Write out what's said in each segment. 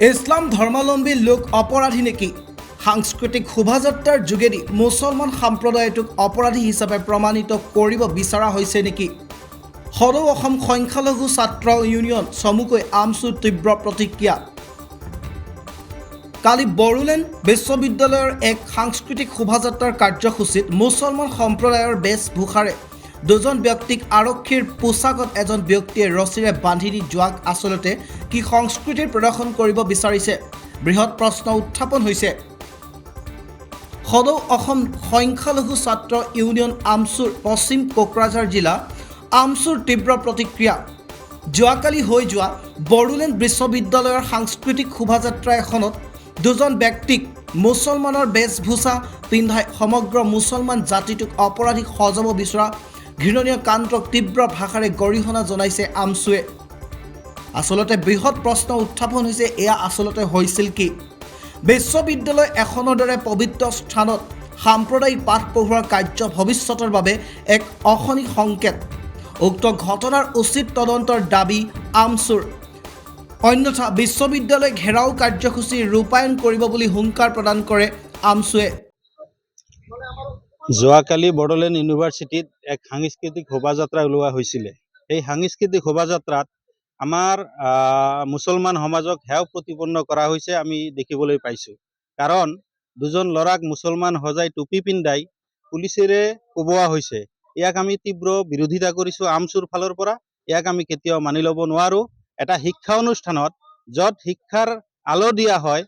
ইছলাম ধৰ্মাৱলম্বী লোক অপৰাধী নেকি? সাংস্কৃতিক শোভাযাত্ৰাৰ যোগেদি মুছলমান সম্প্ৰদায়টোক অপৰাধী হিচাপে প্ৰমাণিত কৰিব বিচৰা হৈছে নেকি? সদৌ অসম সংখ্যালঘু ছাত্ৰ ইউনিয়ন চমুকৈ আমছুৰ তীব্ৰ প্ৰতিক্ৰিয়া। কালি বড়োলেণ্ড বিশ্ববিদ্যালয়ৰ এক সাংস্কৃতিক শোভাযাত্ৰাৰ কাৰ্যসূচীত মুছলমান সম্প্ৰদায়ৰ বেশভূষাৰে দুজন ব্যক্তিক আৰক্ষীৰ পোছাকত এজন ব্যক্তিয়ে ৰছীৰে বান্ধি দি যোৱাক আচলতে কি সংস্কৃতিৰ প্ৰদৰ্শন কৰিব বিচাৰিছে? বৃহৎ প্ৰশ্ন উত্থাপন হৈছে। সদৌ অসম সংখ্যালঘু ছাত্ৰ ইউনিয়ন আমছুৰ পশ্চিম কোকৰাঝাৰ জিলা আমছুৰ তীব্ৰ প্ৰতিক্ৰিয়া। যোৱাকালি হৈ যোৱা বড়োলেণ্ড বিশ্ববিদ্যালয়ৰ সাংস্কৃতিক শোভাযাত্ৰা এখনত দুজন ব্যক্তিক মুছলমানৰ বেশভূষা পিন্ধাই সমগ্ৰ মুছলমান জাতিটোক অপৰাধী সজাব বিচৰা ঘৃণনীয় কাণ্ডক তীব্ৰ ভাষাৰে গৰিহণা জনাইছে আমছুৱে। আচলতে বৃহৎ প্ৰশ্ন উত্থাপন হৈছে, এয়া আচলতে হৈছিল কি? বিশ্ববিদ্যালয় এখনৰ দৰে পবিত্ৰ স্থানত সাম্প্ৰদায়িক পাঠ পঢ়োৱাৰ কাৰ্য ভৱিষ্যতৰ বাবে এক অশনি সংকেত। উক্ত ঘটনাৰ উচিত তদন্তৰ দাবী আমছুৰ। অন্যথা বিশ্ববিদ্যালয় ঘেৰাও কাৰ্যসূচী ৰূপায়ণ কৰিব বুলি হুংকাৰ প্ৰদান কৰে আমছুৱে। যোৱাকালি বড়োলেণ্ড ইউনিভাৰ্চিটিত এক সাংস্কৃতিক শোভাযাত্ৰা ওলোৱা হৈছিলে। এই সাংস্কৃতিক শোভাযাত্ৰাত আমাৰ মুছলমান সমাজক হেয় প্ৰতিপন্ন কৰা হৈছে আমি দেখিবলৈ পাইছোঁ। কাৰণ দুজন ল'ৰাক মুছলমান সজাই টুপি পিন্ধাই পুলিচেৰে কোবোৱা হৈছে। ইয়াক আমি তীব্ৰ বিৰোধিতা কৰিছোঁ আমছুৰ ফালৰ পৰা। ইয়াক আমি কেতিয়াও মানি ল'ব নোৱাৰোঁ। এটা শিক্ষা অনুষ্ঠানত য'ত শিক্ষাৰ আলো দিয়া হয়,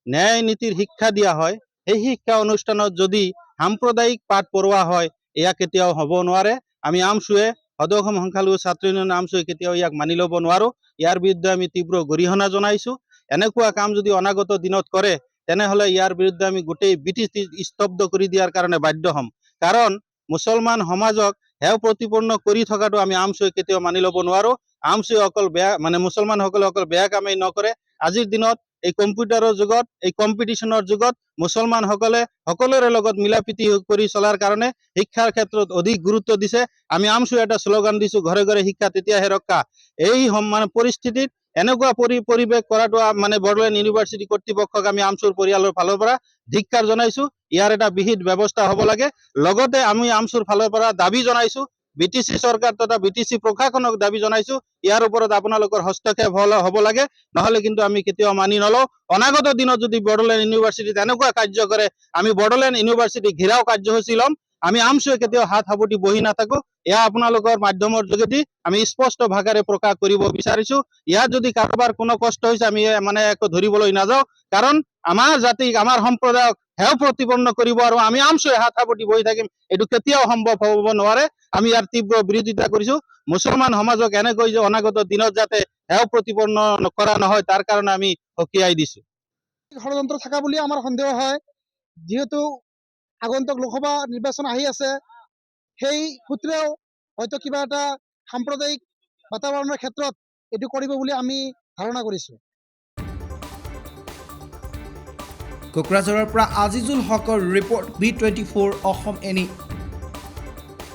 ন্যায় নীতিৰ শিক্ষা দিয়া হয়, সেই শিক্ষা অনুষ্ঠানত যদি সাম্প্ৰদায়িক পাঠ পঢ়োৱা হয়, এয়া কেতিয়াও হ'ব নোৱাৰে। আমি আমছুৱে সদৌ অসম সংখ্যালঘু ছাত্ৰ ইউনিয়ন আমছুৱে কেতিয়াও ইয়াক মানি ল'ব নোৱাৰোঁ। ইয়াৰ বিৰুদ্ধে আমি তীব্ৰ গৰিহণা জনাইছোঁ। এনেকুৱা কাম যদি অনাগত দিনত কৰে তেনেহ'লে ইয়াৰ বিৰুদ্ধে আমি গোটেই ব্ৰিটিছ স্তব্ধ কৰি দিয়াৰ কাৰণে বাধ্য হ'ম। কাৰণ মুছলমান সমাজক হেয় প্ৰতিপন্ন কৰি থকাটো আমি আমছুৱে কেতিয়াও মানি ল'ব নোৱাৰোঁ। আমছুৱে অকল বেয়া মুছলমানসকলে অকল বেয়া কামেই নকৰে। আজিৰ দিনত এই কম্পিউটাৰৰ যুগত, এই কম্পিটিশ্যনৰ যুগত মুছলমানসকলে সকলোৰে লগত মিলা প্ৰীতি কৰি চলাৰ কাৰণে শিক্ষাৰ ক্ষেত্ৰত অধিক গুৰুত্ব দিছে। আমি আমছুৱে এটা শ্লোগান দিছোঁ, ঘৰে ঘৰে শিক্ষা তেতিয়াহে ৰক্ষা। এই পৰিস্থিতিত এনেকুৱা পৰিৱেশ কৰাটো বড়োলেণ্ড ইউনিভাৰ্চিটি কৰ্তৃপক্ষক আমি আমছুৰ পৰিয়ালৰ ফালৰ পৰা ধিক্কাৰ জনাইছোঁ। ইয়াৰ এটা বিহিত ব্যৱস্থা হ'ব লাগে। লগতে আমি আমছুৰ ফালৰ পৰা দাবী জনাইছোঁ, BTC চৰকাৰ তথা BTC প্ৰশাসনক দাবী জনাইছোঁ, ইয়াৰ ওপৰত আপোনালোকৰ হস্তক্ষেপ হ'ব লাগে। নহ'লে কিন্তু আমি কেতিয়াও মানি নলওঁ। অনাগত দিনত যদি বড়োলেণ্ড ইউনিভাৰ্চিটিত এনেকুৱা কাৰ্য কৰে, আমি বড়োলেণ্ড ইউনিভাৰ্চিটি ঘেৰাও কাৰ্যসূচী ল'ম। আমি আমছুৱে কেতিয়াও হাত সাৱটি বহি নাথাকোঁ। এয়া আপোনালোকৰ মাধ্যমৰ যোগেদি আমি স্পষ্ট ভাষাৰে প্ৰকাশ কৰিব বিচাৰিছোঁ। ইয়াত যদি কাৰোবাৰ কোনো কষ্ট হৈছে আমি একো ধৰিবলৈ নাযাওঁ। কাৰণ আমাৰ জাতিক, আমাৰ সম্প্ৰদায়ক হেয় প্ৰতিপন্ন কৰিব আৰু আমি আমছুৱে হাত সাৱটি বহি থাকিম, এইটো কেতিয়াও সম্ভৱ হ'ব নোৱাৰে। আমি ইয়াৰ তীব্ৰ বিৰোধিতা কৰিছোঁ। মুছলমান সমাজক এনেকৈ যে অনাগত দিনত যাতে হেয় প্ৰতিপন্ন কৰা নহয়, তাৰ কাৰণে আমি সকীয়াই দিছোঁ। ষড়যন্ত্ৰ থকা বুলি আমাৰ সন্দেহ হয়। যিহেতু আগন্তুক লোকসভা নিৰ্বাচন আহি আছে, সেই সূত্ৰেও হয়তো কিবা এটা সাম্প্ৰদায়িক বাতাবৰণৰ ক্ষেত্ৰত এইটো কৰিব বুলি আমি ধাৰণা কৰিছোঁ। কোকৰাঝাৰৰ পৰা আজিজুল হকৰ ৰিপৰ্ট, B24 অসম এনি।